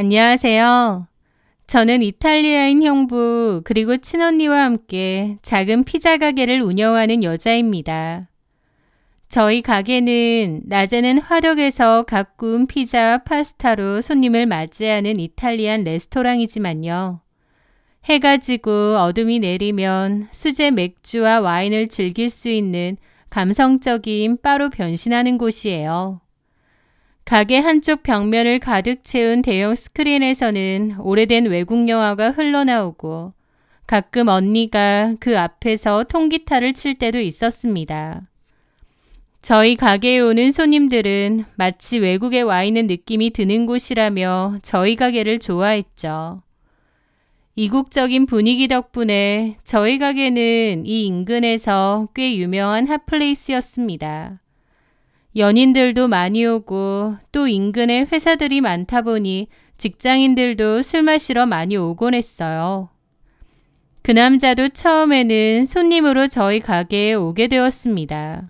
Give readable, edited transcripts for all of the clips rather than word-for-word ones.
안녕하세요. 저는 이탈리아인 형부 그리고 친언니와 함께 작은 피자 가게를 운영하는 여자입니다. 저희 가게는 낮에는 화덕에서 갓 구운 피자와 파스타로 손님을 맞이하는 이탈리안 레스토랑이지만요. 해가 지고 어둠이 내리면 수제 맥주와 와인을 즐길 수 있는 감성적인 바로 변신하는 곳이에요. 가게 한쪽 벽면을 가득 채운 대형 스크린에서는 오래된 외국 영화가 흘러나오고 가끔 언니가 그 앞에서 통기타를 칠 때도 있었습니다. 저희 가게에 오는 손님들은 마치 외국에 와 있는 느낌이 드는 곳이라며 저희 가게를 좋아했죠. 이국적인 분위기 덕분에 저희 가게는 이 인근에서 꽤 유명한 핫플레이스였습니다. 연인들도 많이 오고 또 인근에 회사들이 많다 보니 직장인들도 술 마시러 많이 오곤 했어요. 그 남자도 처음에는 손님으로 저희 가게에 오게 되었습니다.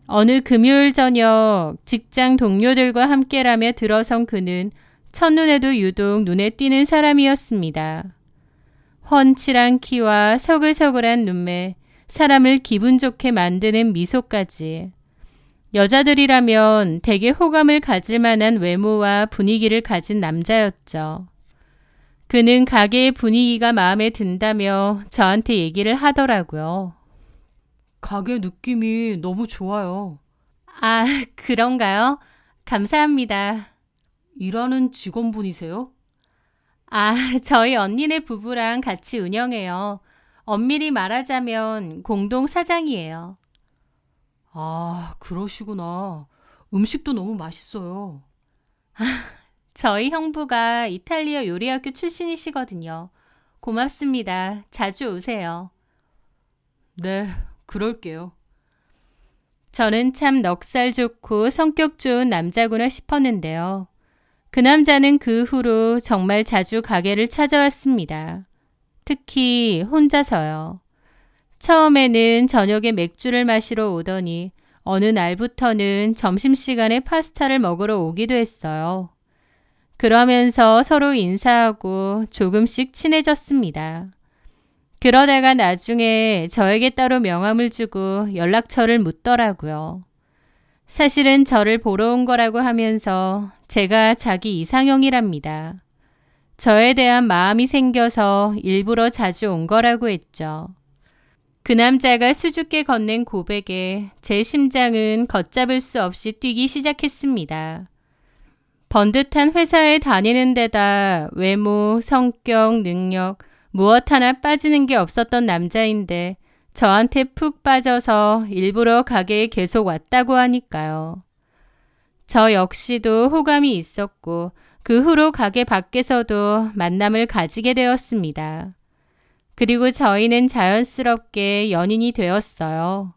어느 금요일 저녁 직장 동료들과 함께라며 들어선 그는 첫눈에도 유독 눈에 띄는 사람이었습니다. 훤칠한 키와 서글서글한 눈매, 사람을 기분 좋게 만드는 미소까지. 여자들이라면 대개 호감을 가질 만한 외모와 분위기를 가진 남자였죠. 그는 가게의 분위기가 마음에 든다며 저한테 얘기를 하더라고요. 가게 느낌이 너무 좋아요. 아, 그런가요? 감사합니다. 일하는 직원분이세요? 아, 저희 언니네 부부랑 같이 운영해요. 엄밀히 말하자면 공동 사장이에요. 아, 그러시구나. 음식도 너무 맛있어요. 저희 형부가 이탈리아 요리학교 출신이시거든요. 고맙습니다. 자주 오세요. 네, 그럴게요. 저는 참 넉살 좋고 성격 좋은 남자구나 싶었는데요. 그 남자는 그 후로 정말 자주 가게를 찾아왔습니다. 특히 혼자서요. 처음에는 저녁에 맥주를 마시러 오더니 어느 날부터는 점심시간에 파스타를 먹으러 오기도 했어요. 그러면서 서로 인사하고 조금씩 친해졌습니다. 그러다가 나중에 저에게 따로 명함을 주고 연락처를 묻더라고요. 사실은 저를 보러 온 거라고 하면서 제가 자기 이상형이랍니다. 저에 대한 마음이 생겨서 일부러 자주 온 거라고 했죠. 그 남자가 수줍게 건넨 고백에 제 심장은 걷잡을 수 없이 뛰기 시작했습니다. 번듯한 회사에 다니는 데다 외모, 성격, 능력, 무엇 하나 빠지는 게 없었던 남자인데 저한테 푹 빠져서 일부러 가게에 계속 왔다고 하니까요. 저 역시도 호감이 있었고 그 후로 가게 밖에서도 만남을 가지게 되었습니다. 그리고 저희는 자연스럽게 연인이 되었어요.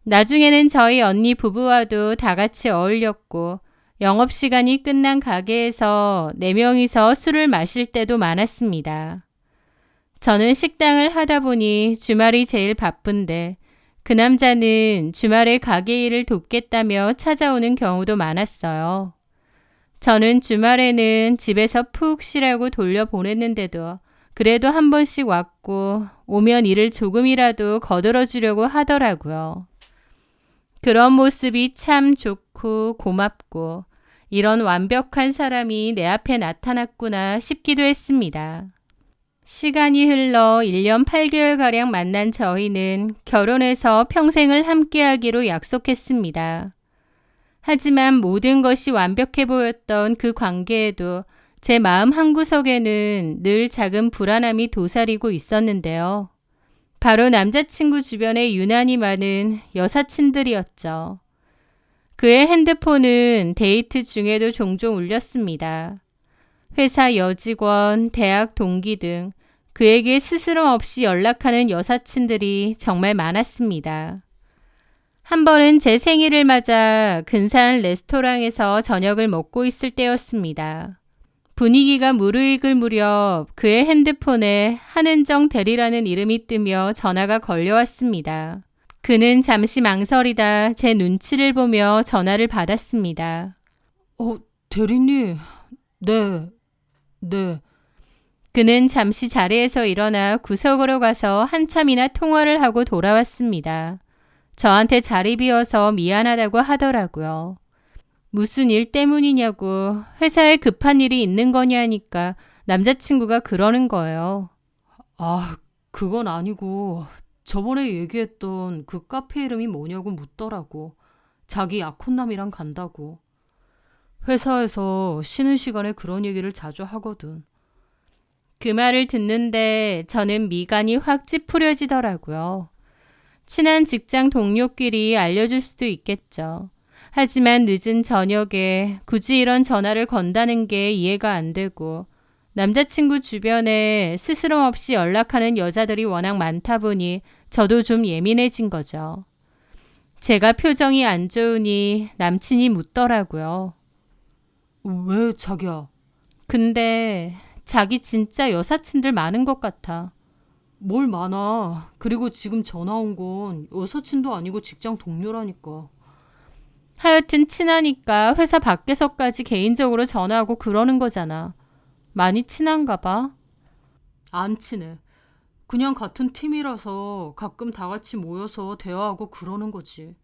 나중에는 저희 언니 부부와도 다 같이 어울렸고 영업시간이 끝난 가게에서 4명이서 술을 마실 때도 많았습니다. 저는 식당을 하다 보니 주말이 제일 바쁜데 그 남자는 주말에 가게 일을 돕겠다며 찾아오는 경우도 많았어요. 저는 주말에는 집에서 푹 쉬라고 돌려보냈는데도 그래도 한 번씩 왔고 오면 일을 조금이라도 거들어 주려고 하더라고요. 그런 모습이 참 좋고 고맙고 이런 완벽한 사람이 내 앞에 나타났구나 싶기도 했습니다. 시간이 흘러 1년 8개월가량 만난 저희는 결혼해서 평생을 함께하기로 약속했습니다. 하지만 모든 것이 완벽해 보였던 그 관계에도 제 마음 한구석에는 늘 작은 불안함이 도사리고 있었는데요. 바로 남자친구 주변에 유난히 많은 여사친들이었죠. 그의 핸드폰은 데이트 중에도 종종 울렸습니다. 회사 여직원, 대학 동기 등 그에게 스스럼 없이 연락하는 여사친들이 정말 많았습니다. 한 번은 제 생일을 맞아 근사한 레스토랑에서 저녁을 먹고 있을 때였습니다. 분위기가 무르익을 무렵 그의 핸드폰에 한은정 대리라는 이름이 뜨며 전화가 걸려왔습니다. 그는 잠시 망설이다 제 눈치를 보며 전화를 받았습니다. 대리님. 네, 네. 그는 잠시 자리에서 일어나 구석으로 가서 한참이나 통화를 하고 돌아왔습니다. 저한테 자리 비워서 미안하다고 하더라고요. 무슨 일 때문이냐고 회사에 급한 일이 있는 거냐니까 남자친구가 그러는 거예요. 아, 그건 아니고 저번에 얘기했던 그 카페 이름이 뭐냐고 묻더라고. 자기 약혼남이랑 간다고. 회사에서 쉬는 시간에 그런 얘기를 자주 하거든. 그 말을 듣는데 저는 미간이 확 찌푸려지더라고요. 친한 직장 동료끼리 알려줄 수도 있겠죠. 하지만 늦은 저녁에 굳이 이런 전화를 건다는 게 이해가 안 되고 남자친구 주변에 스스럼 없이 연락하는 여자들이 워낙 많다 보니 저도 좀 예민해진 거죠. 제가 표정이 안 좋으니 남친이 묻더라고요. 왜 자기야? 근데 자기 진짜 여사친들 많은 것 같아. 뭘 많아. 그리고 지금 전화 온 건 여사친도 아니고 직장 동료라니까. 하여튼 친하니까 회사 밖에서까지 개인적으로 전화하고 그러는 거잖아. 많이 친한가 봐. 안 친해. 그냥 같은 팀이라서 가끔 다 같이 모여서 대화하고 그러는 거지.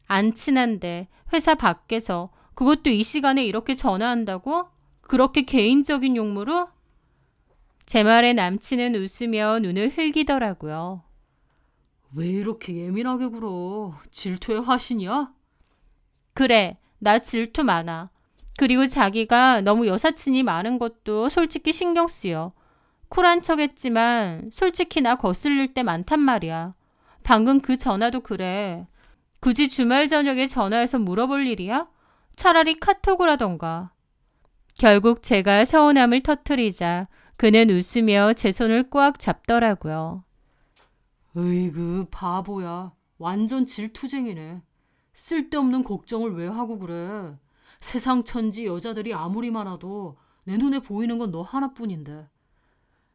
안 친한데 회사 밖에서 그것도 이 시간에 이렇게 전화한다고? 그렇게 개인적인 용무로? 제 말에 남친은 웃으며 눈을 흘기더라고요. 왜 이렇게 예민하게 굴어? 질투의 화신이야? 그래, 나 질투 많아. 그리고 자기가 너무 여사친이 많은 것도 솔직히 신경 쓰여. 쿨한 척 했지만 솔직히 나 거슬릴 때 많단 말이야. 방금 그 전화도 그래. 굳이 주말 저녁에 전화해서 물어볼 일이야? 차라리 카톡을 하던가. 결국 제가 서운함을 터뜨리자 그는 웃으며 제 손을 꽉 잡더라고요. 으이그 바보야. 완전 질투쟁이네. 쓸데없는 걱정을 왜 하고 그래. 세상 천지 여자들이 아무리 많아도 내 눈에 보이는 건 너 하나뿐인데.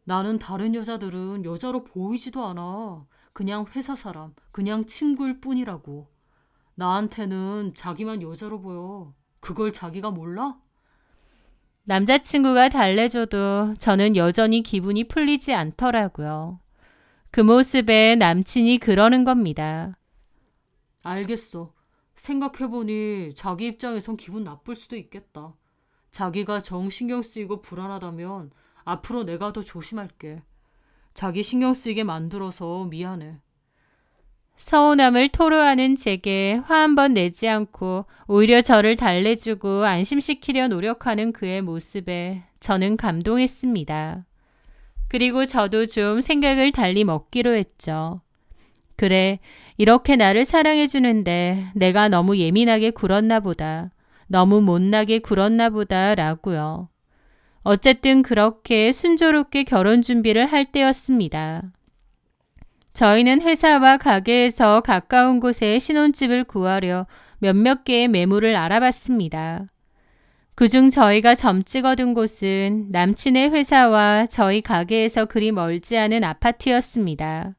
나는 다른 여자들은 여자로 보이지도 않아. 그냥 회사 사람, 그냥 친구일 뿐이라고. 나한테는 자기만 여자로 보여. 그걸 자기가 몰라? 남자친구가 달래줘도 저는 여전히 기분이 풀리지 않더라고요. 그 모습에 남친이 그러는 겁니다. 알겠어. 생각해보니 자기 입장에선 기분 나쁠 수도 있겠다. 자기가 정 신경 쓰이고 불안하다면 앞으로 내가 더 조심할게. 자기 신경 쓰이게 만들어서 미안해. 서운함을 토로하는 제게 화 한 번 내지 않고 오히려 저를 달래주고 안심시키려 노력하는 그의 모습에 저는 감동했습니다. 그리고 저도 좀 생각을 달리 먹기로 했죠. 그래, 이렇게 나를 사랑해주는데 내가 너무 예민하게 굴었나 보다. 너무 못나게 굴었나 보다 라고요. 어쨌든 그렇게 순조롭게 결혼 준비를 할 때였습니다. 저희는 회사와 가게에서 가까운 곳에 신혼집을 구하려 몇몇 개의 매물을 알아봤습니다. 그중 저희가 점 찍어둔 곳은 남친의 회사와 저희 가게에서 그리 멀지 않은 아파트였습니다.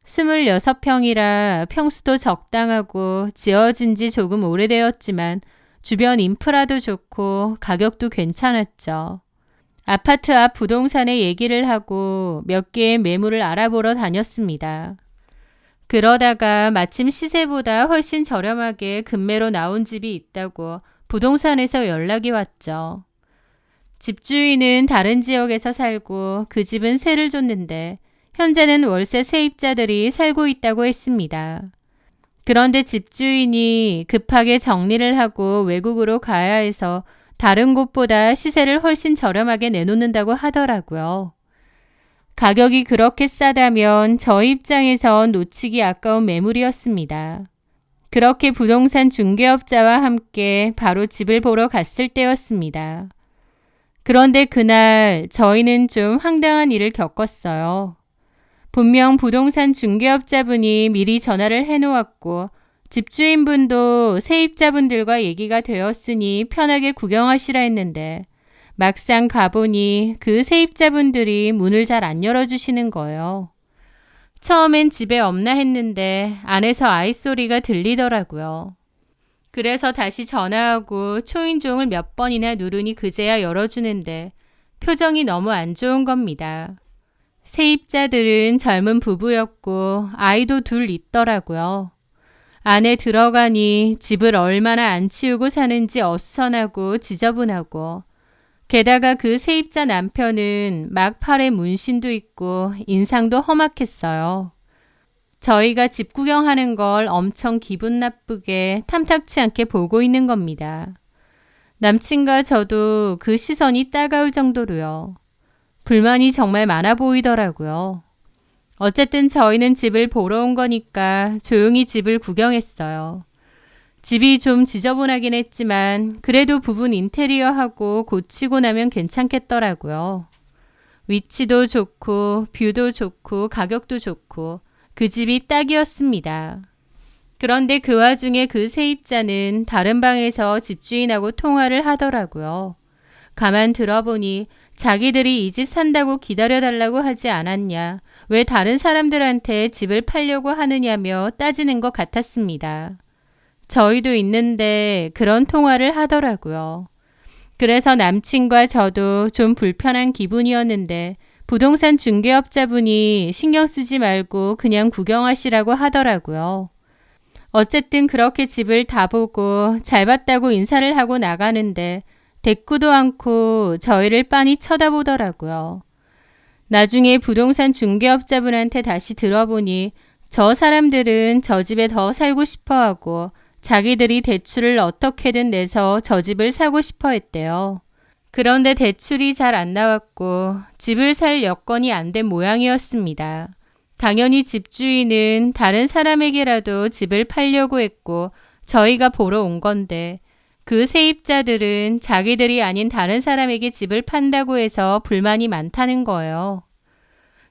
26평이라 평수도 적당하고 지어진 지 조금 오래되었지만 주변 인프라도 좋고 가격도 괜찮았죠. 아파트 앞 부동산에 얘기를 하고 몇 개의 매물을 알아보러 다녔습니다. 그러다가 마침 시세보다 훨씬 저렴하게 금매로 나온 집이 있다고 부동산에서 연락이 왔죠. 집주인은 다른 지역에서 살고 그 집은 세를 줬는데 현재는 월세 세입자들이 살고 있다고 했습니다. 그런데 집주인이 급하게 정리를 하고 외국으로 가야 해서 다른 곳보다 시세를 훨씬 저렴하게 내놓는다고 하더라고요. 가격이 그렇게 싸다면 저희 입장에선 놓치기 아까운 매물이었습니다. 그렇게 부동산 중개업자와 함께 바로 집을 보러 갔을 때였습니다. 그런데 그날 저희는 좀 황당한 일을 겪었어요. 분명 부동산 중개업자분이 미리 전화를 해놓았고 집주인분도 세입자분들과 얘기가 되었으니 편하게 구경하시라 했는데 막상 가보니 그 세입자분들이 문을 잘 안 열어주시는 거예요. 처음엔 집에 없나 했는데 안에서 아이 소리가 들리더라고요. 그래서 다시 전화하고 초인종을 몇 번이나 누르니 그제야 열어주는데 표정이 너무 안 좋은 겁니다. 세입자들은 젊은 부부였고 아이도 둘 있더라고요. 안에 들어가니 집을 얼마나 안 치우고 사는지 어수선하고 지저분하고, 게다가 그 세입자 남편은 막 팔에 문신도 있고 인상도 험악했어요. 저희가 집 구경하는 걸 엄청 기분 나쁘게 탐탁치 않게 보고 있는 겁니다. 남친과 저도 그 시선이 따가울 정도로요. 불만이 정말 많아 보이더라고요. 어쨌든 저희는 집을 보러 온 거니까 조용히 집을 구경했어요. 집이 좀 지저분하긴 했지만 그래도 부분 인테리어하고 고치고 나면 괜찮겠더라고요. 위치도 좋고 뷰도 좋고 가격도 좋고 그 집이 딱이었습니다. 그런데 그 와중에 그 세입자는 다른 방에서 집주인하고 통화를 하더라고요. 가만 들어보니 자기들이 이 집 산다고 기다려달라고 하지 않았냐, 왜 다른 사람들한테 집을 팔려고 하느냐며 따지는 것 같았습니다. 저희도 있는데 그런 통화를 하더라고요. 그래서 남친과 저도 좀 불편한 기분이었는데 부동산 중개업자분이 신경 쓰지 말고 그냥 구경하시라고 하더라고요. 어쨌든 그렇게 집을 다 보고 잘 봤다고 인사를 하고 나가는데 대꾸도 않고 저희를 빤히 쳐다보더라고요. 나중에 부동산 중개업자분한테 다시 들어보니 저 사람들은 저 집에 더 살고 싶어 하고 자기들이 대출을 어떻게든 내서 저 집을 사고 싶어 했대요. 그런데 대출이 잘 안 나왔고 집을 살 여건이 안 된 모양이었습니다. 당연히 집주인은 다른 사람에게라도 집을 팔려고 했고 저희가 보러 온 건데 그 세입자들은 자기들이 아닌 다른 사람에게 집을 판다고 해서 불만이 많다는 거예요.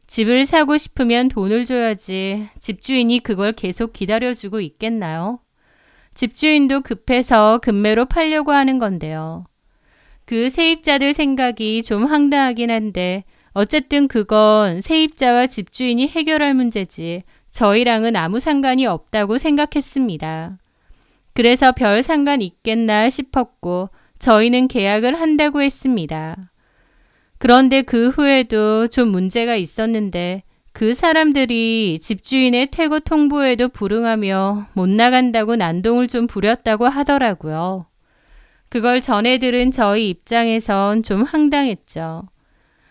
집을 사고 싶으면 돈을 줘야지 집주인이 그걸 계속 기다려주고 있겠나요? 집주인도 급해서 급매로 팔려고 하는 건데요. 그 세입자들 생각이 좀 황당하긴 한데 어쨌든 그건 세입자와 집주인이 해결할 문제지 저희랑은 아무 상관이 없다고 생각했습니다. 그래서 별 상관 있겠나 싶었고 저희는 계약을 한다고 했습니다. 그런데 그 후에도 좀 문제가 있었는데 그 사람들이 집주인의 퇴거 통보에도 불응하며 못 나간다고 난동을 좀 부렸다고 하더라고요. 그걸 전해 들은 저희 입장에선 좀 황당했죠.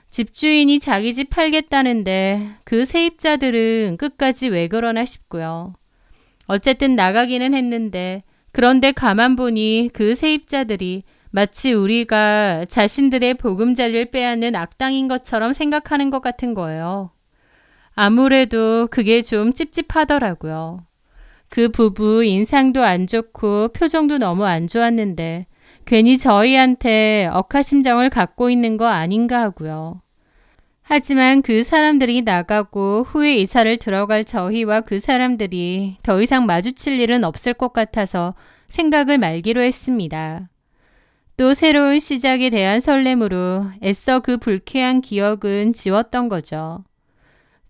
집주인이 자기 집 팔겠다는데 그 세입자들은 끝까지 왜 그러나 싶고요. 어쨌든 나가기는 했는데 그런데 가만 보니 그 세입자들이 마치 우리가 자신들의 보금자리를 빼앗는 악당인 것처럼 생각하는 것 같은 거예요. 아무래도 그게 좀 찝찝하더라고요. 그 부부 인상도 안 좋고 표정도 너무 안 좋았는데 괜히 저희한테 억하심정을 갖고 있는 거 아닌가 하고요. 하지만 그 사람들이 나가고 후에 이사를 들어갈 저희와 그 사람들이 더 이상 마주칠 일은 없을 것 같아서 생각을 말기로 했습니다. 또 새로운 시작에 대한 설렘으로 애써 그 불쾌한 기억은 지웠던 거죠.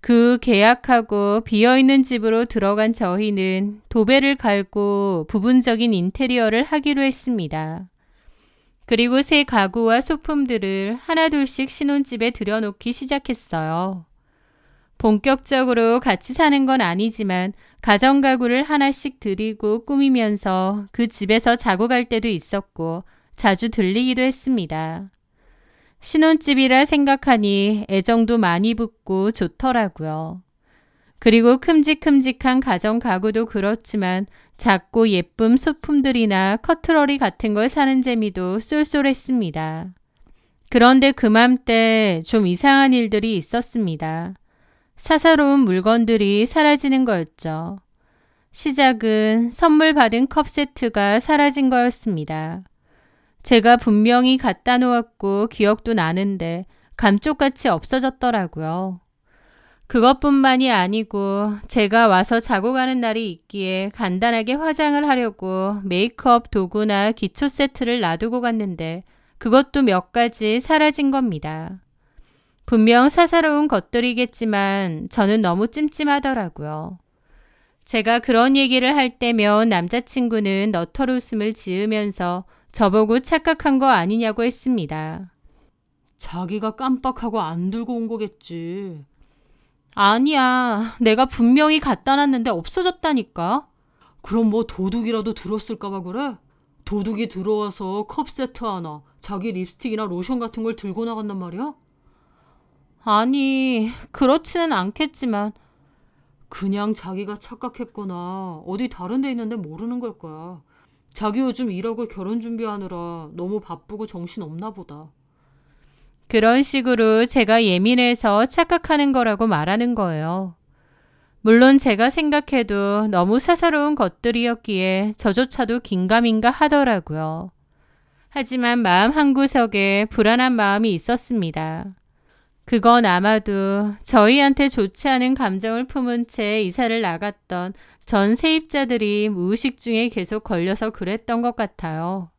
그 계약하고 비어있는 집으로 들어간 저희는 도배를 갈고 부분적인 인테리어를 하기로 했습니다. 그리고 새 가구와 소품들을 하나둘씩 신혼집에 들여놓기 시작했어요. 본격적으로 같이 사는 건 아니지만 가정가구를 하나씩 들이고 꾸미면서 그 집에서 자고 갈 때도 있었고 자주 들리기도 했습니다. 신혼집이라 생각하니 애정도 많이 붙고 좋더라고요. 그리고 큼직큼직한 가정가구도 그렇지만 작고 예쁜 소품들이나 커트러리 같은 걸 사는 재미도 쏠쏠했습니다. 그런데 그맘때 좀 이상한 일들이 있었습니다. 사사로운 물건들이 사라지는 거였죠. 시작은 선물 받은 컵 세트가 사라진 거였습니다. 제가 분명히 갖다 놓았고 기억도 나는데 감쪽같이 없어졌더라고요. 그것뿐만이 아니고 제가 와서 자고 가는 날이 있기에 간단하게 화장을 하려고 메이크업 도구나 기초 세트를 놔두고 갔는데 그것도 몇 가지 사라진 겁니다. 분명 사사로운 것들이겠지만 저는 너무 찜찜하더라고요. 제가 그런 얘기를 할 때면 남자친구는 너털 웃음을 지으면서 저보고 착각한 거 아니냐고 했습니다. 자기가 깜빡하고 안 들고 온 거겠지. 아니야, 내가 분명히 갖다 놨는데 없어졌다니까. 그럼 뭐 도둑이라도 들었을까봐 그래? 도둑이 들어와서 컵 세트 하나, 자기 립스틱이나 로션 같은 걸 들고 나간단 말이야? 아니, 그렇지는 않겠지만 그냥 자기가 착각했거나 어디 다른 데 있는데 모르는 걸 거야. 자기 요즘 일하고 결혼 준비하느라 너무 바쁘고 정신 없나 보다. 그런 식으로 제가 예민해서 착각하는 거라고 말하는 거예요. 물론 제가 생각해도 너무 사사로운 것들이었기에 저조차도 긴가민가 하더라고요. 하지만 마음 한구석에 불안한 마음이 있었습니다. 그건 아마도 저희한테 좋지 않은 감정을 품은 채 이사를 나갔던 전 세입자들이 무의식 중에 계속 걸려서 그랬던 것 같아요.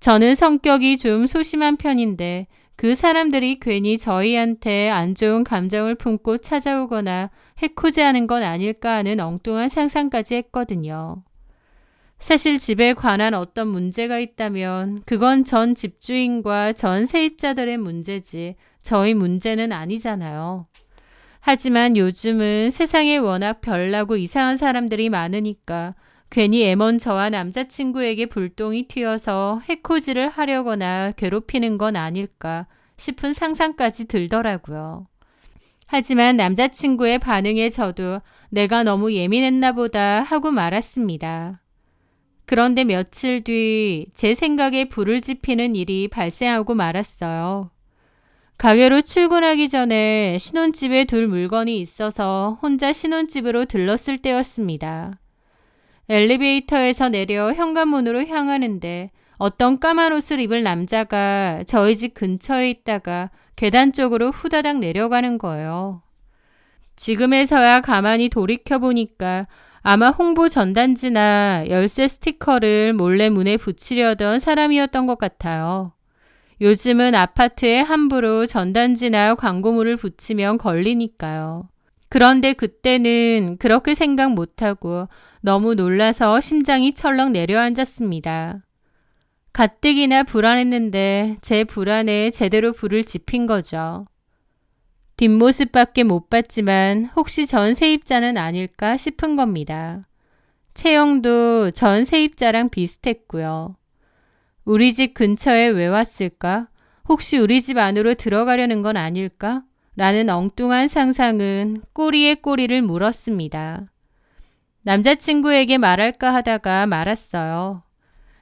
저는 성격이 좀 소심한 편인데 그 사람들이 괜히 저희한테 안 좋은 감정을 품고 찾아오거나 해코지하는 건 아닐까 하는 엉뚱한 상상까지 했거든요. 사실 집에 관한 어떤 문제가 있다면 그건 전 집주인과 전 세입자들의 문제지 저희 문제는 아니잖아요. 하지만 요즘은 세상에 워낙 별나고 이상한 사람들이 많으니까 괜히 애먼 저와 남자친구에게 불똥이 튀어서 해코지를 하려거나 괴롭히는 건 아닐까 싶은 상상까지 들더라고요. 하지만 남자친구의 반응에 저도 내가 너무 예민했나 보다 하고 말았습니다. 그런데 며칠 뒤 제 생각에 불을 지피는 일이 발생하고 말았어요. 가게로 출근하기 전에 신혼집에 둘 물건이 있어서 혼자 신혼집으로 들렀을 때였습니다. 엘리베이터에서 내려 현관문으로 향하는데 어떤 까만 옷을 입은 남자가 저희 집 근처에 있다가 계단 쪽으로 후다닥 내려가는 거예요. 지금에서야 가만히 돌이켜보니까 아마 홍보 전단지나 열쇠 스티커를 몰래 문에 붙이려던 사람이었던 것 같아요. 요즘은 아파트에 함부로 전단지나 광고물을 붙이면 걸리니까요. 그런데 그때는 그렇게 생각 못하고 너무 놀라서 심장이 철렁 내려앉았습니다. 가뜩이나 불안했는데 제 불안에 제대로 불을 지핀 거죠. 뒷모습밖에 못 봤지만 혹시 전 세입자는 아닐까 싶은 겁니다. 체형도 전 세입자랑 비슷했고요. 우리 집 근처에 왜 왔을까? 혹시 우리 집 안으로 들어가려는 건 아닐까? 라는 엉뚱한 상상은 꼬리에 꼬리를 물었습니다. 남자친구에게 말할까 하다가 말았어요.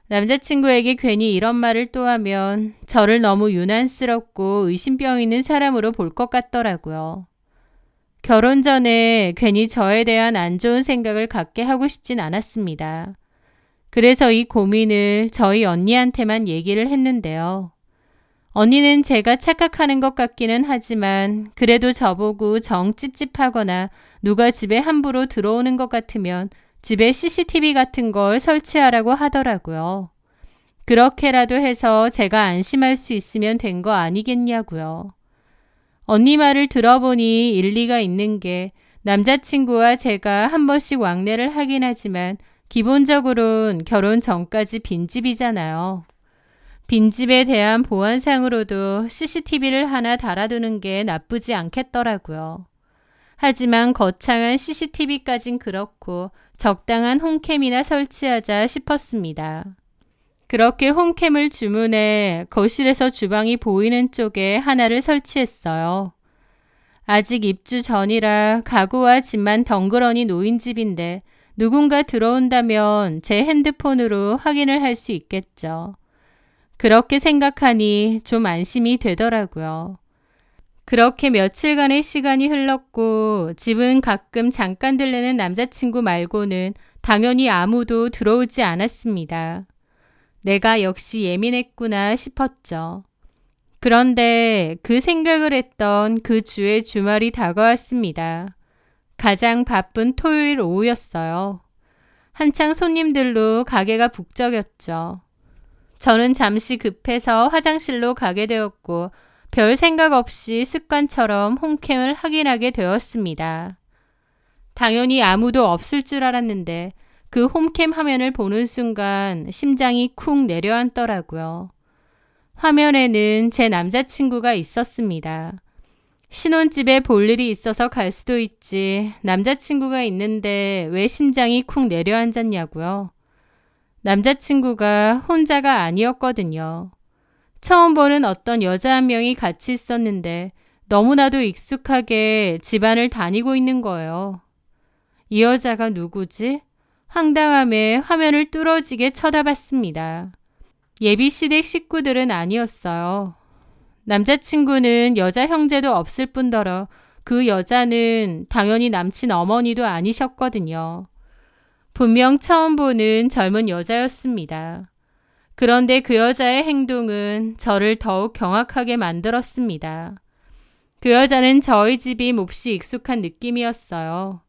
남자친구에게 괜히 이런 말을 또 하면 저를 너무 유난스럽고 의심병 있는 사람으로 볼 것 같더라고요. 결혼 전에 괜히 저에 대한 안 좋은 생각을 갖게 하고 싶진 않았습니다. 그래서 이 고민을 저희 언니한테만 얘기를 했는데요. 언니는 제가 착각하는 것 같기는 하지만 그래도 저보고 정 찝찝하거나 누가 집에 함부로 들어오는 것 같으면 집에 CCTV 같은 걸 설치하라고 하더라고요. 그렇게라도 해서 제가 안심할 수 있으면 된 거 아니겠냐고요. 언니 말을 들어보니 일리가 있는 게 남자친구와 제가 한 번씩 왕래를 하긴 하지만 기본적으로는 결혼 전까지 빈집이잖아요. 빈집에 대한 보안상으로도 CCTV를 하나 달아두는 게 나쁘지 않겠더라고요. 하지만 거창한 CCTV까진 그렇고 적당한 홈캠이나 설치하자 싶었습니다. 그렇게 홈캠을 주문해 거실에서 주방이 보이는 쪽에 하나를 설치했어요. 아직 입주 전이라 가구와 짐만 덩그러니 놓인 집인데 누군가 들어온다면 제 핸드폰으로 확인을 할 수 있겠죠. 그렇게 생각하니 좀 안심이 되더라고요. 그렇게 며칠간의 시간이 흘렀고 집은 가끔 잠깐 들르는 남자친구 말고는 당연히 아무도 들어오지 않았습니다. 내가 역시 예민했구나 싶었죠. 그런데 그 생각을 했던 그 주의 주말이 다가왔습니다. 가장 바쁜 토요일 오후였어요. 한창 손님들로 가게가 북적였죠. 저는 잠시 급해서 화장실로 가게 되었고 별 생각 없이 습관처럼 홈캠을 확인하게 되었습니다. 당연히 아무도 없을 줄 알았는데 그 홈캠 화면을 보는 순간 심장이 쿵 내려앉더라고요. 화면에는 제 남자친구가 있었습니다. 신혼집에 볼 일이 있어서 갈 수도 있지 남자친구가 있는데 왜 심장이 쿵 내려앉았냐고요. 남자친구가 혼자가 아니었거든요. 처음 보는 어떤 여자 한 명이 같이 있었는데 너무나도 익숙하게 집안을 다니고 있는 거예요. 이 여자가 누구지? 황당함에 화면을 뚫어지게 쳐다봤습니다. 예비시댁 식구들은 아니었어요. 남자친구는 여자 형제도 없을 뿐더러 그 여자는 당연히 남친 어머니도 아니셨거든요. 분명 처음 보는 젊은 여자였습니다. 그런데 그 여자의 행동은 저를 더욱 경악하게 만들었습니다. 그 여자는 저희 집이 몹시 익숙한 느낌이었어요.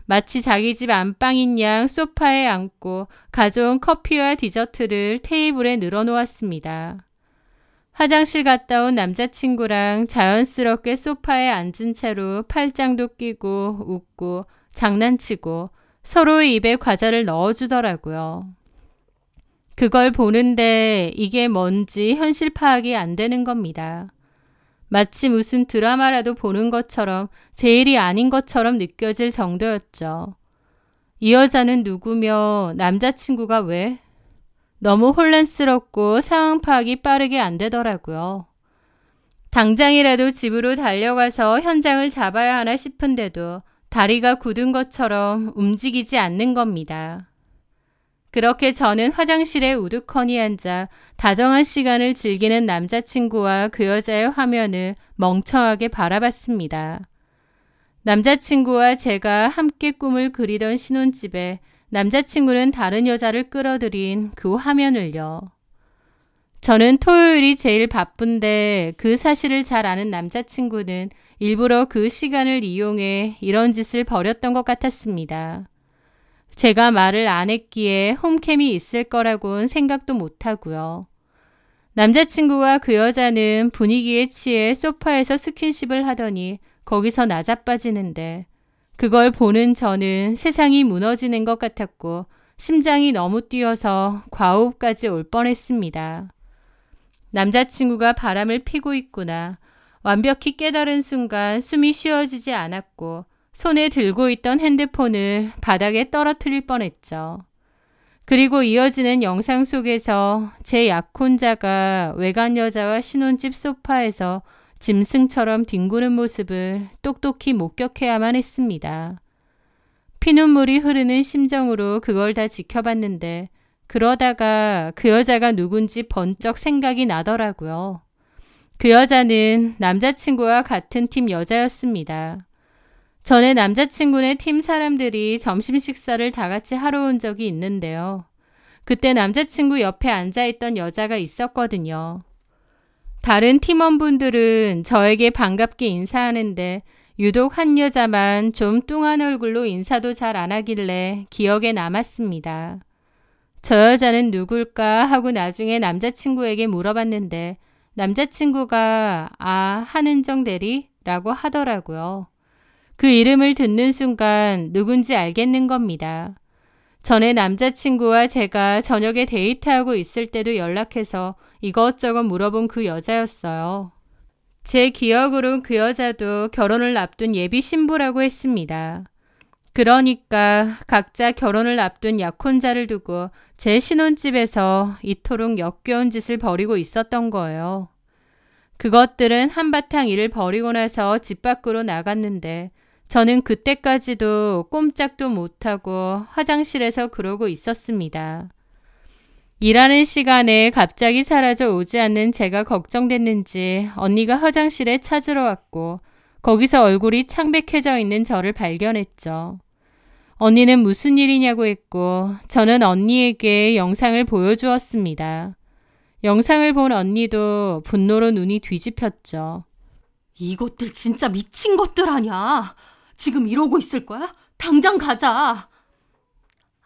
마치 자기 집 안방인 양 소파에 앉고 가져온 커피와 디저트를 테이블에 늘어놓았습니다. 화장실 갔다 온 남자친구랑 자연스럽게 소파에 앉은 채로 팔짱도 끼고 웃고 장난치고 서로의 입에 과자를 넣어주더라고요. 그걸 보는데 이게 뭔지 현실 파악이 안 되는 겁니다. 마치 무슨 드라마라도 보는 것처럼 제 일이 아닌 것처럼 느껴질 정도였죠. 이 여자는 누구며 남자친구가 왜? 너무 혼란스럽고 상황 파악이 빠르게 안 되더라고요. 당장이라도 집으로 달려가서 현장을 잡아야 하나 싶은데도 다리가 굳은 것처럼 움직이지 않는 겁니다. 그렇게 저는 화장실에 우두커니 앉아 다정한 시간을 즐기는 남자친구와 그 여자의 화면을 멍청하게 바라봤습니다. 남자친구와 제가 함께 꿈을 그리던 신혼집에 남자친구는 다른 여자를 끌어들인 그 화면을요. 저는 토요일이 제일 바쁜데 그 사실을 잘 아는 남자친구는 일부러 그 시간을 이용해 이런 짓을 벌였던 것 같았습니다. 제가 말을 안 했기에 홈캠이 있을 거라고는 생각도 못하고요. 남자친구와 그 여자는 분위기에 취해 소파에서 스킨십을 하더니 거기서 나자빠지는데 그걸 보는 저는 세상이 무너지는 것 같았고 심장이 너무 뛰어서 과호흡까지 올 뻔했습니다. 남자친구가 바람을 피고 있구나. 완벽히 깨달은 순간 숨이 쉬어지지 않았고 손에 들고 있던 핸드폰을 바닥에 떨어뜨릴 뻔했죠. 그리고 이어지는 영상 속에서 제 약혼자가 외간 여자와 신혼집 소파에서 짐승처럼 뒹구는 모습을 똑똑히 목격해야만 했습니다. 피눈물이 흐르는 심정으로 그걸 다 지켜봤는데 그러다가 그 여자가 누군지 번쩍 생각이 나더라고요. 그 여자는 남자친구와 같은 팀 여자였습니다. 전에 남자친구네 팀 사람들이 점심 식사를 다 같이 하러 온 적이 있는데요. 그때 남자친구 옆에 앉아있던 여자가 있었거든요. 다른 팀원분들은 저에게 반갑게 인사하는데 유독 한 여자만 좀 뚱한 얼굴로 인사도 잘 안 하길래 기억에 남았습니다. 저 여자는 누굴까 하고 나중에 남자친구에게 물어봤는데 남자친구가 한은정 대리? 라고 하더라고요. 그 이름을 듣는 순간 누군지 알겠는 겁니다. 전에 남자친구와 제가 저녁에 데이트하고 있을 때도 연락해서 이것저것 물어본 그 여자였어요. 제 기억으론 그 여자도 결혼을 앞둔 예비 신부라고 했습니다. 그러니까 각자 결혼을 앞둔 약혼자를 두고 제 신혼집에서 이토록 역겨운 짓을 벌이고 있었던 거예요. 그것들은 한바탕 일을 벌이고 나서 집 밖으로 나갔는데 저는 그때까지도 꼼짝도 못하고 화장실에서 그러고 있었습니다. 일하는 시간에 갑자기 사라져 오지 않는 제가 걱정됐는지 언니가 화장실에 찾으러 왔고 거기서 얼굴이 창백해져 있는 저를 발견했죠. 언니는 무슨 일이냐고 했고 저는 언니에게 영상을 보여주었습니다. 영상을 본 언니도 분노로 눈이 뒤집혔죠. 이것들 진짜 미친 것들 아냐? 지금 이러고 있을 거야? 당장 가자.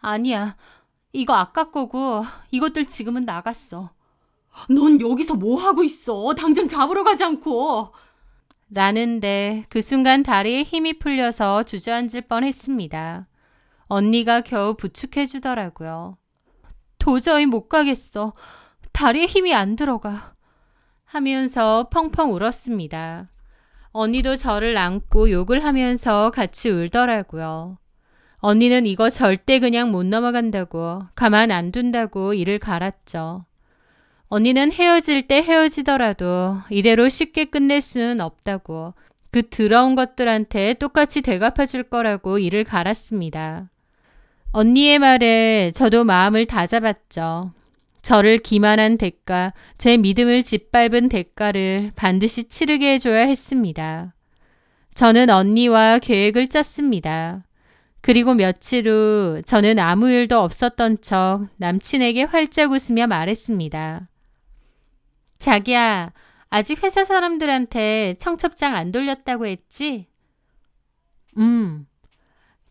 아니야. 이거 아까 거고 이것들 지금은 나갔어. 넌 여기서 뭐 하고 있어? 당장 잡으러 가지 않고. 라는데 그 순간 다리에 힘이 풀려서 주저앉을 뻔했습니다. 언니가 겨우 부축해 주더라고요. 도저히 못 가겠어. 다리에 힘이 안 들어가. 하면서 펑펑 울었습니다. 언니도 저를 안고 욕을 하면서 같이 울더라고요. 언니는 이거 절대 그냥 못 넘어간다고, 가만 안 둔다고 이를 갈았죠. 언니는 헤어질 때 헤어지더라도 이대로 쉽게 끝낼 수는 없다고, 그 더러운 것들한테 똑같이 되갚아줄 거라고 이를 갈았습니다. 언니의 말에 저도 마음을 다잡았죠. 저를 기만한 대가, 제 믿음을 짓밟은 대가를 반드시 치르게 해줘야 했습니다. 저는 언니와 계획을 짰습니다. 그리고 며칠 후 저는 아무 일도 없었던 척 남친에게 활짝 웃으며 말했습니다. 자기야, 아직 회사 사람들한테 청첩장 안 돌렸다고 했지?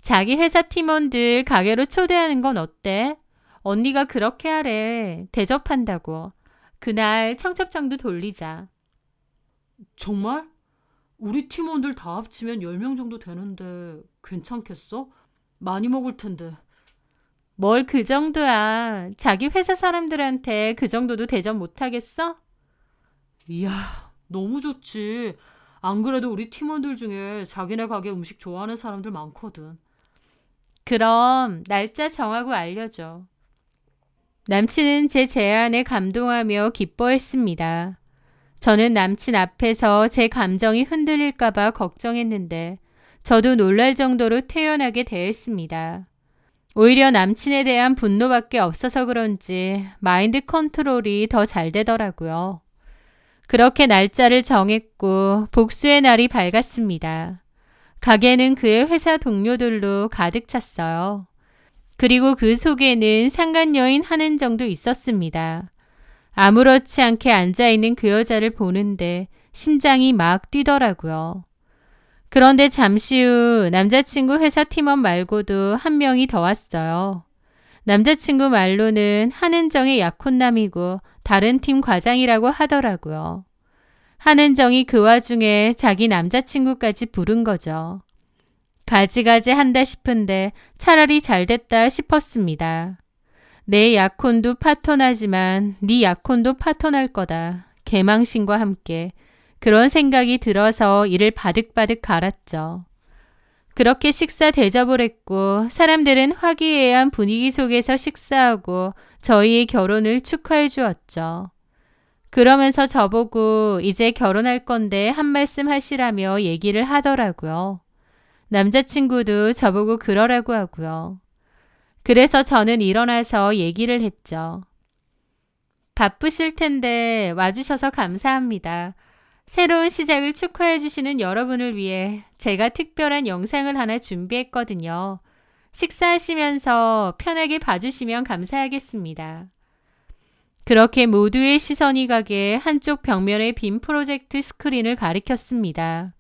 자기 회사 팀원들 가게로 초대하는 건 어때? 언니가 그렇게 하래. 대접한다고. 그날 청첩장도 돌리자. 정말? 우리 팀원들 다 합치면 10명 정도 되는데 괜찮겠어? 많이 먹을 텐데. 뭘 그 정도야. 자기 회사 사람들한테 그 정도도 대접 못하겠어? 이야, 너무 좋지. 안 그래도 우리 팀원들 중에 자기네 가게 음식 좋아하는 사람들 많거든. 그럼 날짜 정하고 알려줘. 남친은 제 제안에 감동하며 기뻐했습니다. 저는 남친 앞에서 제 감정이 흔들릴까봐 걱정했는데 저도 놀랄 정도로 태연하게 대했습니다. 오히려 남친에 대한 분노밖에 없어서 그런지 마인드 컨트롤이 더 잘 되더라고요. 그렇게 날짜를 정했고 복수의 날이 밝았습니다. 가게는 그의 회사 동료들로 가득 찼어요. 그리고 그 속에는 상간 여인 한은정도 있었습니다. 아무렇지 않게 앉아있는 그 여자를 보는데 심장이 막 뛰더라고요. 그런데 잠시 후 남자친구 회사 팀원 말고도 한 명이 더 왔어요. 남자친구 말로는 한은정의 약혼남이고 다른 팀 과장이라고 하더라고요. 한은정이 그 와중에 자기 남자친구까지 부른 거죠. 가지가지 한다 싶은데 차라리 잘 됐다 싶었습니다. 내 약혼도 파토나지만 네 약혼도 파토날 거다. 개망신과 함께. 그런 생각이 들어서 이를 바득바득 갈았죠. 그렇게 식사 대접을 했고 사람들은 화기애애한 분위기 속에서 식사하고 저희의 결혼을 축하해 주었죠. 그러면서 저보고 이제 결혼할 건데 한 말씀 하시라며 얘기를 하더라고요. 남자친구도 저보고 그러라고 하고요. 그래서 저는 일어나서 얘기를 했죠. 바쁘실 텐데 와주셔서 감사합니다. 새로운 시작을 축하해 주시는 여러분을 위해 제가 특별한 영상을 하나 준비했거든요. 식사하시면서 편하게 봐주시면 감사하겠습니다. 그렇게 모두의 시선이 가게 한쪽 벽면에 빈 프로젝트 스크린을 가리켰습니다.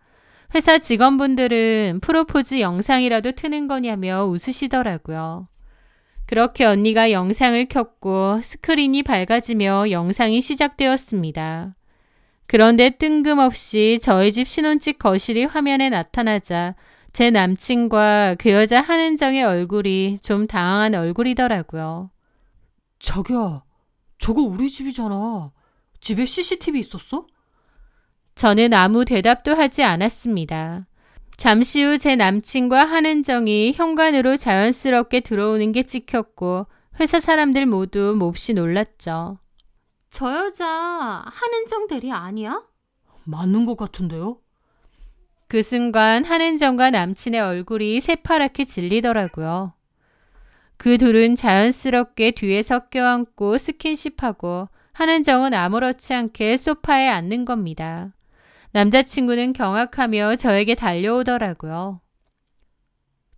회사 직원분들은 프로포즈 영상이라도 트는 거냐며 웃으시더라고요. 그렇게 언니가 영상을 켰고 스크린이 밝아지며 영상이 시작되었습니다. 그런데 뜬금없이 저희 집 신혼집 거실이 화면에 나타나자 제 남친과 그 여자 한은정의 얼굴이 좀 당황한 얼굴이더라고요. 자기야, 저거 우리 집이잖아. 집에 CCTV 있었어? 저는 아무 대답도 하지 않았습니다. 잠시 후 제 남친과 한은정이 현관으로 자연스럽게 들어오는 게 찍혔고 회사 사람들 모두 몹시 놀랐죠. 저 여자 한은정 대리 아니야? 맞는 것 같은데요? 그 순간 한은정과 남친의 얼굴이 새파랗게 질리더라고요. 그 둘은 자연스럽게 뒤에서 껴안고 스킨십하고 한은정은 아무렇지 않게 소파에 앉는 겁니다. 남자친구는 경악하며 저에게 달려오더라고요.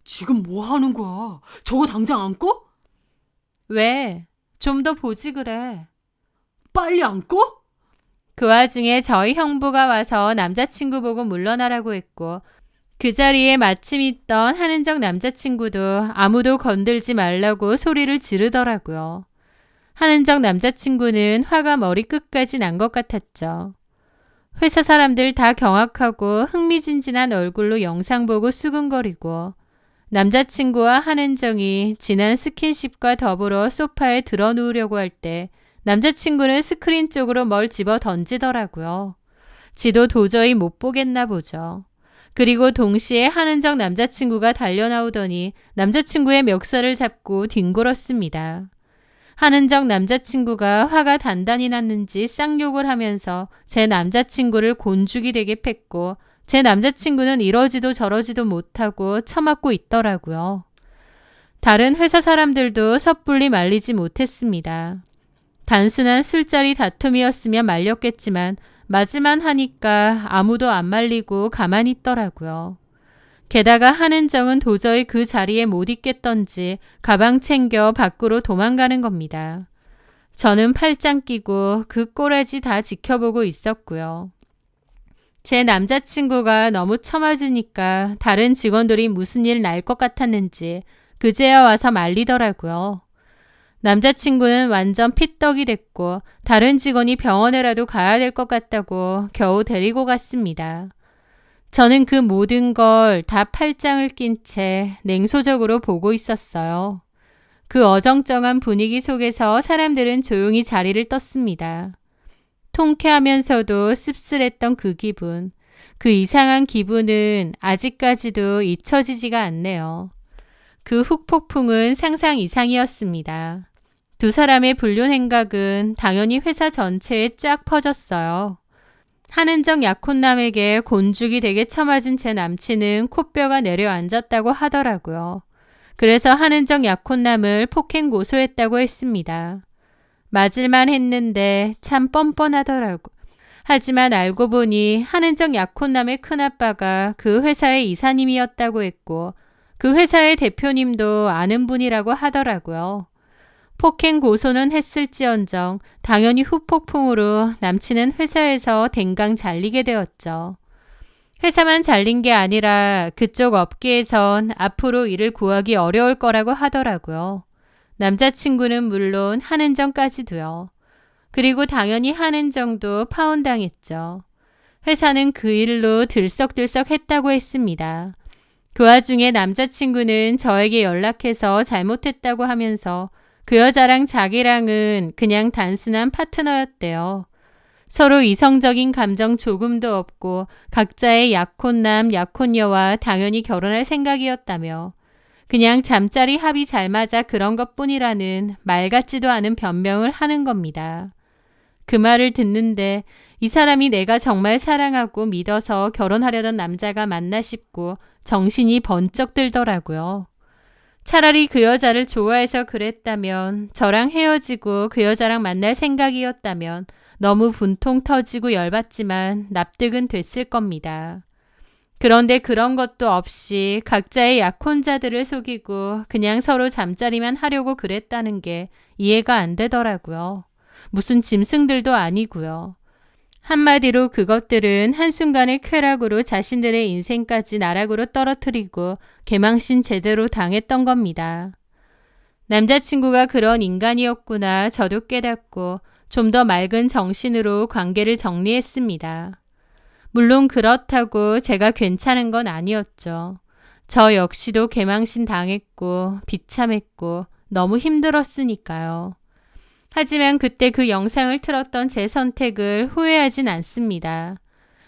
지금 뭐 하는 거야? 저거 당장 안고? 왜? 좀 더 보지 그래. 빨리 안고? 그 와중에 저희 형부가 와서 남자친구 보고 물러나라고 했고 그 자리에 마침 있던 한은정 남자친구도 아무도 건들지 말라고 소리를 지르더라고요. 한은정 남자친구는 화가 머리끝까지 난 것 같았죠. 회사 사람들 다 경악하고 흥미진진한 얼굴로 영상 보고 수근거리고 남자친구와 한은정이 지난 스킨십과 더불어 소파에 들어 누우려고 할 때 남자친구는 스크린 쪽으로 뭘 집어 던지더라고요. 지도 도저히 못 보겠나 보죠. 그리고 동시에 한은정 남자친구가 달려나오더니 남자친구의 멱살을 잡고 뒹굴었습니다. 한은정 남자친구가 화가 단단히 났는지 쌍욕을 하면서 제 남자친구를 곤죽이 되게 팼고 제 남자친구는 이러지도 저러지도 못하고 처맞고 있더라고요. 다른 회사 사람들도 섣불리 말리지 못했습니다. 단순한 술자리 다툼이었으면 말렸겠지만 맞을만 하니까 아무도 안 말리고 가만히 있더라고요. 게다가 한은정은 도저히 그 자리에 못 있겠던지 가방 챙겨 밖으로 도망가는 겁니다. 저는 팔짱 끼고 그 꼬라지 다 지켜보고 있었고요. 제 남자친구가 너무 처맞으니까 다른 직원들이 무슨 일 날 것 같았는지 그제야 와서 말리더라고요. 남자친구는 완전 피떡이 됐고 다른 직원이 병원에라도 가야 될 것 같다고 겨우 데리고 갔습니다. 저는 그 모든 걸 다 팔짱을 낀 채 냉소적으로 보고 있었어요. 그 어정쩡한 분위기 속에서 사람들은 조용히 자리를 떴습니다. 통쾌하면서도 씁쓸했던 그 기분, 그 이상한 기분은 아직까지도 잊혀지지가 않네요. 그 훅폭풍은 상상 이상이었습니다. 두 사람의 불륜 행각은 당연히 회사 전체에 쫙 퍼졌어요. 한은정 약혼남에게 곤죽이 되게 처맞은 제 남친은 코뼈가 내려앉았다고 하더라고요. 그래서 한은정 약혼남을 폭행 고소했다고 했습니다. 맞을만 했는데 참 뻔뻔하더라고. 하지만 알고 보니 한은정 약혼남의 큰아빠가 그 회사의 이사님이었다고 했고 그 회사의 대표님도 아는 분이라고 하더라고요. 폭행 고소는 했을지언정 당연히 후폭풍으로 남친은 회사에서 댕강 잘리게 되었죠. 회사만 잘린 게 아니라 그쪽 업계에선 앞으로 일을 구하기 어려울 거라고 하더라고요. 남자친구는 물론 한은정까지도요. 그리고 당연히 한은정도 파혼당했죠. 회사는 그 일로 들썩들썩 했다고 했습니다. 그 와중에 남자친구는 저에게 연락해서 잘못했다고 하면서 그 여자랑 자기랑은 그냥 단순한 파트너였대요. 서로 이성적인 감정 조금도 없고 각자의 약혼남, 약혼녀와 당연히 결혼할 생각이었다며 그냥 잠자리 합이 잘 맞아 그런 것뿐이라는 말 같지도 않은 변명을 하는 겁니다. 그 말을 듣는데 이 사람이 내가 정말 사랑하고 믿어서 결혼하려던 남자가 맞나 싶고 정신이 번쩍 들더라고요. 차라리 그 여자를 좋아해서 그랬다면, 저랑 헤어지고 그 여자랑 만날 생각이었다면 너무 분통 터지고 열받지만 납득은 됐을 겁니다. 그런데 그런 것도 없이 각자의 약혼자들을 속이고 그냥 서로 잠자리만 하려고 그랬다는 게 이해가 안 되더라고요. 무슨 짐승들도 아니고요. 한마디로 그것들은 한순간의 쾌락으로 자신들의 인생까지 나락으로 떨어뜨리고 개망신 제대로 당했던 겁니다. 남자친구가 그런 인간이었구나 저도 깨닫고 좀 더 맑은 정신으로 관계를 정리했습니다. 물론 그렇다고 제가 괜찮은 건 아니었죠. 저 역시도 개망신 당했고 비참했고 너무 힘들었으니까요. 하지만 그때 그 영상을 틀었던 제 선택을 후회하진 않습니다.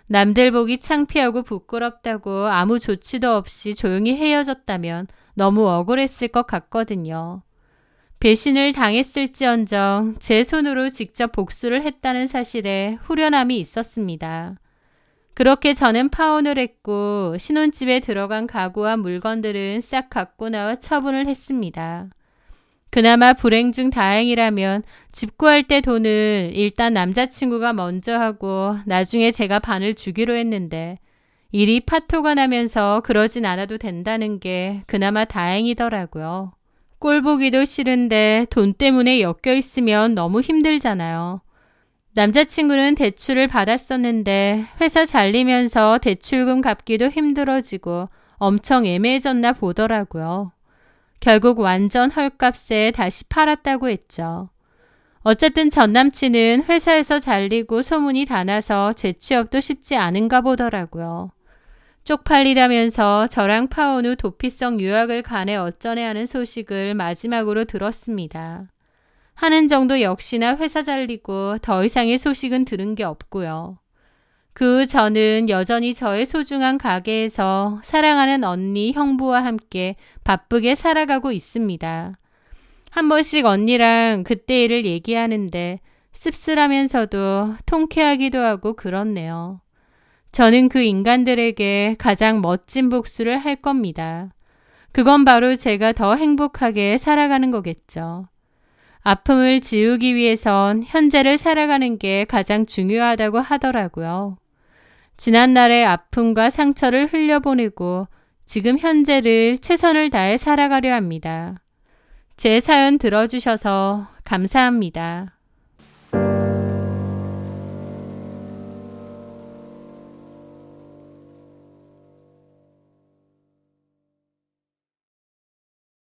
남들 보기 창피하고 부끄럽다고 아무 조치도 없이 조용히 헤어졌다면 너무 억울했을 것 같거든요. 배신을 당했을지언정 제 손으로 직접 복수를 했다는 사실에 후련함이 있었습니다. 그렇게 저는 파혼을 했고 신혼집에 들어간 가구와 물건들은 싹 갖고 나와 처분을 했습니다. 그나마 불행 중 다행이라면 집 구할 때 돈을 일단 남자친구가 먼저 하고 나중에 제가 반을 주기로 했는데 일이 파토가 나면서 그러진 않아도 된다는 게 그나마 다행이더라고요. 꼴 보기도 싫은데 돈 때문에 엮여 있으면 너무 힘들잖아요. 남자친구는 대출을 받았었는데 회사 잘리면서 대출금 갚기도 힘들어지고 엄청 애매해졌나 보더라고요. 결국 완전 헐값에 다시 팔았다고 했죠. 어쨌든 전 남친은 회사에서 잘리고 소문이 다 나서 재취업도 쉽지 않은가 보더라고요. 쪽팔리다면서 저랑 파혼 후 도피성 유학을 가네 어쩌네 하는 소식을 마지막으로 들었습니다. 하는 정도 역시나 회사 잘리고 더 이상의 소식은 들은 게 없고요. 그 후 저는 여전히 저의 소중한 가게에서 사랑하는 언니, 형부와 함께 바쁘게 살아가고 있습니다. 한 번씩 언니랑 그때 일을 얘기하는데 씁쓸하면서도 통쾌하기도 하고 그렇네요. 저는 그 인간들에게 가장 멋진 복수를 할 겁니다. 그건 바로 제가 더 행복하게 살아가는 거겠죠. 아픔을 지우기 위해선 현재를 살아가는 게 가장 중요하다고 하더라고요. 지난날의 아픔과 상처를 흘려보내고 지금 현재를 최선을 다해 살아가려 합니다. 제 사연 들어주셔서 감사합니다.